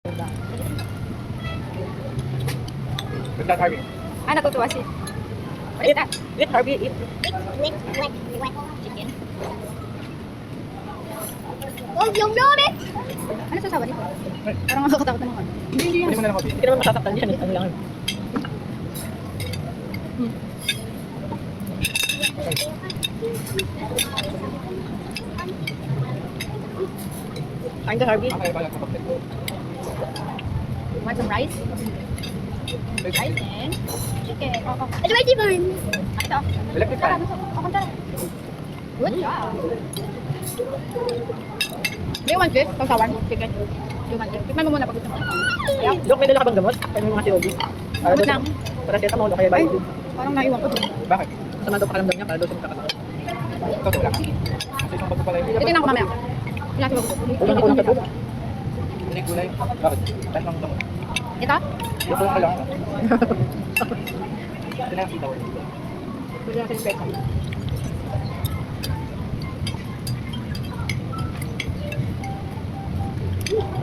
With that, Harvey. Natutuwa si. What is that? Eat, Harvey, eat. Chicken. Oh, yum it! Ano sasawa dito? Parang nakakatakot na naman. Hindi Hindi mo na lang ako. Hindi naman masasaktan yan. Ano lang. Kain ka, Harvey. Okay, balak kapag ito. Want some rice? Rice and chicken. Oh. It's ready for me. Ito. Electric fan. Good job. Do you want this? Sausawan? Chicken? Do you want this? Tikman mo muna pag gusto mo. Yeah. Dok, may dala ka bang gamot? Kaya may mga COD. Gamot lang. Para siya mo, kaya Ay, ba? parang naiwan ko doon. Bakit? Sama daw pakalamdam niya para daw siya makakatakot. Ikaw, wala ka. Kasi isang bago pala yun. Titignan ko mamaya. Pinasa ko. Kulang ko lang sa buka. Hindi gulay. Bakit? Dahil lang gamot. Ito? Ito lang lang. Ito na yung sitaw. Pwede natin yung pesa.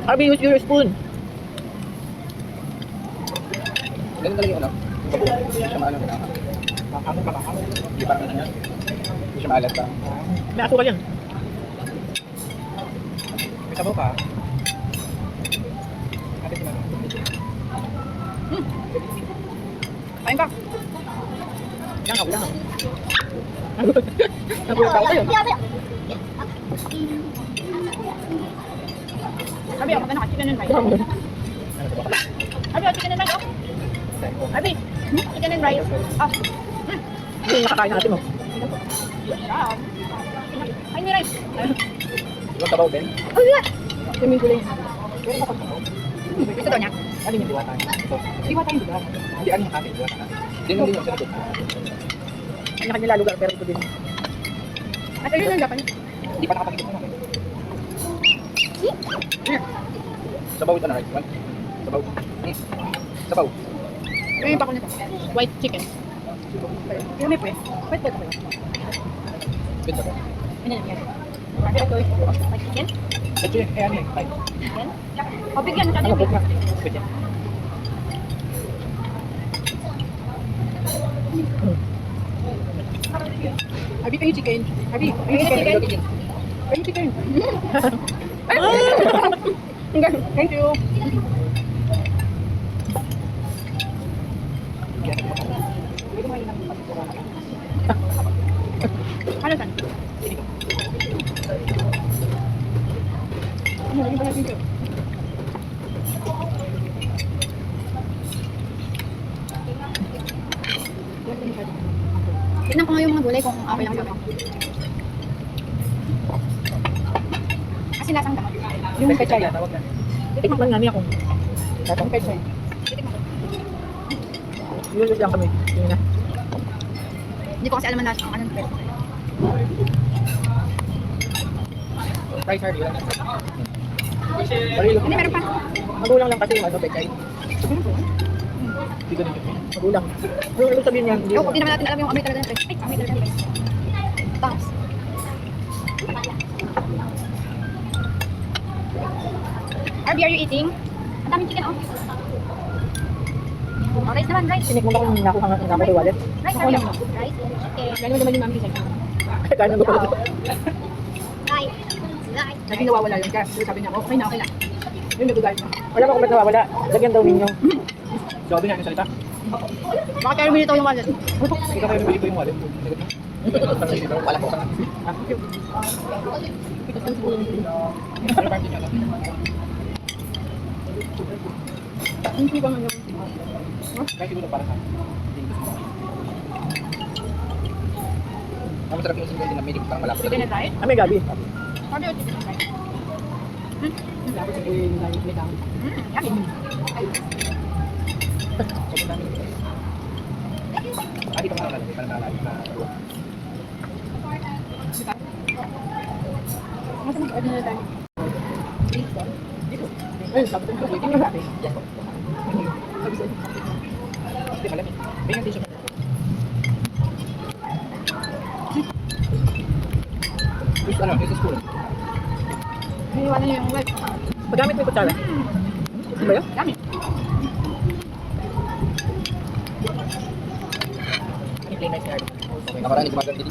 Harvey, use your spoon. Ganun talaga yung ano? Hindi siya maano na. Ano pa ka? Hindi parang ano yan. Hindi siya maalat pa. May asukal yan. May sabaw pa. Ate si Mama. Kain ka. Lang ako, lang ako. Nagulat ako sa'yo. Sabi ako, magkano ka? Chicken and rice. Ano ba? Sabi ako, chicken and rice. Sabi, chicken and rice. Oh. Hindi yung nakakain natin mo. Wow. Ay, may rice. Yung sabaw din. Oh, yeah. Yung gulay. Gusto daw niya. Ano yung diwata? Iwa tayong lugar. Hindi ano yung ating diwata. Hindi naman din yung sinagot. Kanya-kanya lugar pero ito din. At ayun ang Japanese. Hindi pa nakapagigit mo namin. Sabaw ito na right? One. Sabaw. Sabaw. Ngayon pa ko nito. White chicken. Pero may pwede. Pwede pwede. Good sabaw. Ano yan? Sabi ito white chicken. Actually, eh ano eh. Right. Chicken. O bigyan ka Ano din. po na? Good yan. Abi pa yung chicken. Abi, yung chicken. Yung chicken. Thank you. Ano san? Ano lagi pala dito? Tignan ko nga yung mga gulay kung okay lang sa kasi lasang gamot. Yung pechay. Tawag na. Tikman nga niya kung. Yung pechay. Yun lang kami. Yun na. Hindi ko kasi alam ang lasa kung anong pechay. Price hard yun. Hindi, meron pa. Magulang lang kasi yung ano, pechay. Hindi ganun yun. Magulang. Yung ibig sabihin niya, hindi. Hindi naman natin alam yung amoy talaga ng pechay. Ay, amoy talaga ng pechay. Tapos. Arby, are you eating? Ang daming chicken, oh. Oh, rice naman, rice. Sinik mo ba kung nakuha nga ng kay wallet? Rice, Arby. Rice and chicken. Gano'n naman yung mami ko sa'yo. Kaya nang gusto. Right. Right. Lagi nawawala yun ka. Sabi niya, okay na, okay na. Yung nagugayat mo. Wala pa kung ba't nawawala. Lagyan daw ninyo. Sabi niya, ano salita? Baka kaya minito yung wallet. Ikaw kayo nabili ko yung wallet. Wala ko. Hindi ba nga yung... Kaya siguro para sa ang masarap yung isip din na may parang malapit. Chicken and rice? May gabi. Sabi yung chicken and rice. Dapat sa buhay na may dami. Yummy. Ah, dito ka nalala. Parang nalala na ruwa. Mas mag-add na tayo. Dito. Ayun, sabi ko dito yung gabi. Sabi sa'yo. Hindi, malamig. May nga siya. This ano, this is cool. May iwanan niyo yung wet. Magamit mo yung kutsara. ba yun? Dami. Ano plain rice card? Nakaraan, hindi kumagal dito.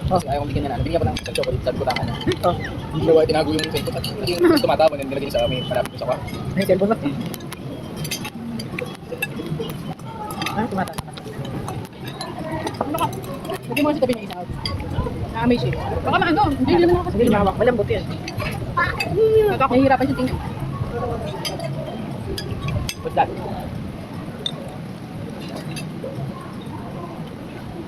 Kasi ayaw kong bigyan niya na. Nabigyan ko ng isang chocolate. Sabi ko tama na. Oh, Ginawa, tinago yung cellphone. At naging tumatapon. And nilagay sa may malapit ko sa kwa. may cellphone mo. Ah, tumatama. Ano ka? Lagyan mo kasi tabi niya isa. Naamay siya. Baka maano, hindi naman ako kasi. Hindi lumawak. Malambot yan. Nahihirapan siya tingnan. What's that?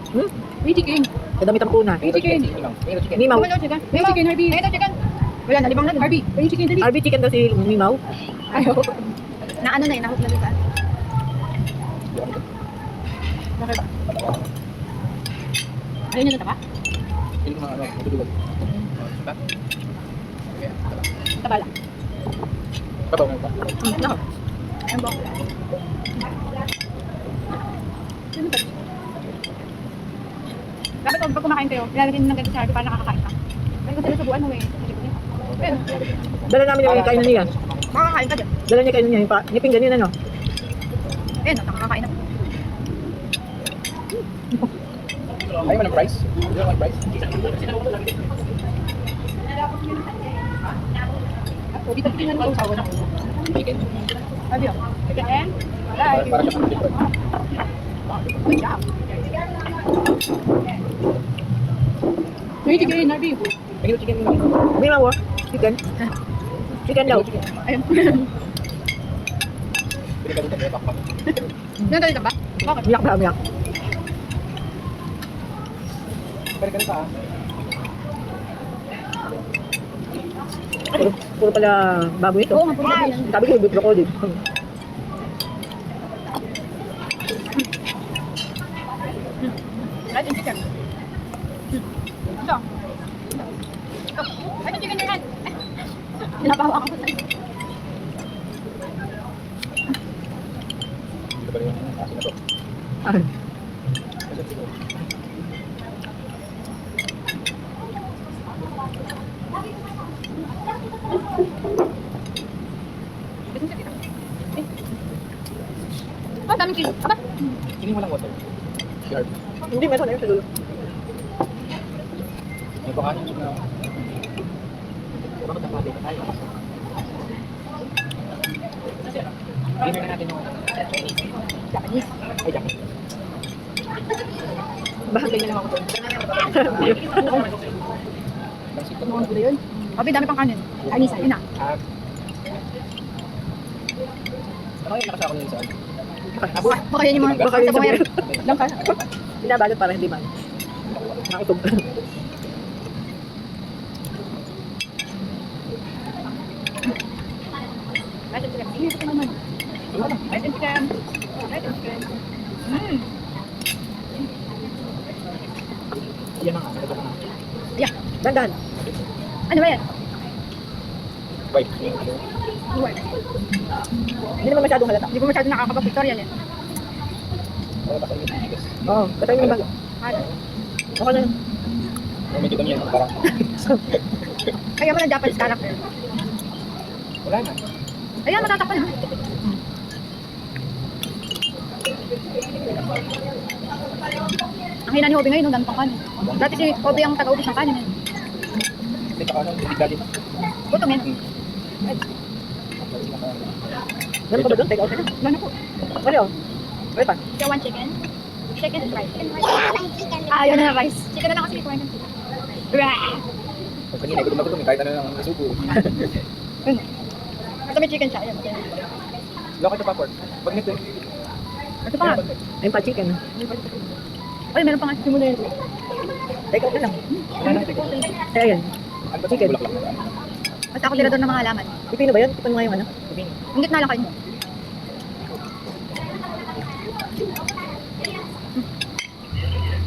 Hmm? May chicken. Kadamit ang puna. May chicken. Mayroon chicken. Mimaw. May chicken. May chicken, Harvey. May chicken. Wala, nalibang na. Harvey, may chicken dali. RB chicken daw si Mimaw. Ayaw. Na ano na yun, nahot na dito. Bakit ba? Ayaw niya na taba? Piling mga ano, matutulog. Diba? Okay. Taba lang. Babaw mo pa. Nako. Ayun ba? Ano ba? Dapat pag kumakain kayo, ilalagay nyo ng ganito sa Harvey para nakakakain ka. Ayun ko sila subuan mo eh. Ayun. Dala namin yung kainan niya. Makakain ka dyan. Dala niya kainan niya. Yung pinggan yun ano. Ayun, nakakakain na. Ayaw mo ng price? Ayaw mo ng price? O, dito tingnan mo sa wala. Chicken. Sabi yun. Chicken. Para Bye. siya pang chicken. Good job. May chicken, Harvey. Mayroon chicken mo. Mimaw ah. Chicken. Chicken daw. Ayun. Pinagalitan mo yung pakpak. Nandali ba? Bakit? Miyak ba? Miyak. Pero ganun pa ah. Puro pala baboy ito. Oo, nga po yan. Sabi ko, beef broccoli. Right and chicken. Ito. Ito chicken na yan. Pinabawa ako sa Dito pa rin yung asin na to. Ah, Oh, daming kilos. Aba, Tingin mo lang water. Sharp. Hindi, meron na yun sa dulo. May pakanin siya na. Bakit ang pati? Ay. Dinner na natin yung Chinese. Japanese. Ay, Japanese. Bahagay na lang ako doon. Ang sito Ano mo. ang gulo yun? Abi, dami pang kanin. Anisa, yun na. Ah. Ano yung nakasama ko yun saan? Baka yan yung mga Baka yun sa sa buhay. buhay. Lang ka. Binabalot para hindi man. Nakitog. Right and chicken. Sige, ito naman. Right and chicken. Right and chicken. Yan na nga. Ito na nga. Yeah. Dandan. Ano ba yan? White. Buhay. Hindi naman masyadong halata. Hindi ko masyado nakakapag-pictorial yan. Wala pa kayo yung tigas. Oo, patayin mo yung bago. Ano? Okay na yun. Medyo dami yan. Parang Kaya mo ng Japanese character. wala na. Ayan, matatakpan ha. Ang hina ni Obi ngayon, no, dami pang kanin. Dati si Obi ang taga-ubos ng kanin. Eh. Hindi ka ano. Hindi galit. Gutom yan. Meron pa ba doon? Take out na. Ano po? Ano yun? Ano pa? Kaya one chicken. Chicken and rice. Chicken. Ah, yun na rice. Chicken na lang kasi kumain ng chicken. Rah! Pag kanina, gutom na gutom. Kahit ano lang nasuko. Yun. Basta may chicken siya. Ayan. Local to pa pork. Pag nito. Ito pa nga. Ayun pa, chicken. Ay, meron pa nga simula yun. Take out na lang. Wala na. Kaya yan. Ano ba Chicken. bulaklak na? Basta ako tirador ng mga halaman. Pipino ba yun? Tipon mo nga yung ano? Ang gitna lang kayo.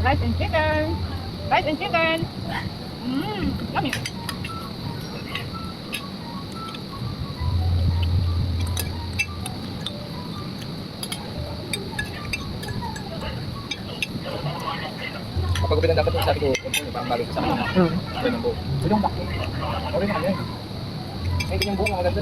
Rice and chicken. Rice and chicken. Yummy. Kapag gupitan dapat yung sabi ko, parang bagay sa akin. Oo. Okay ng buo. Ito yung back. Okay na yan. Ay, ito yung buo, maganda.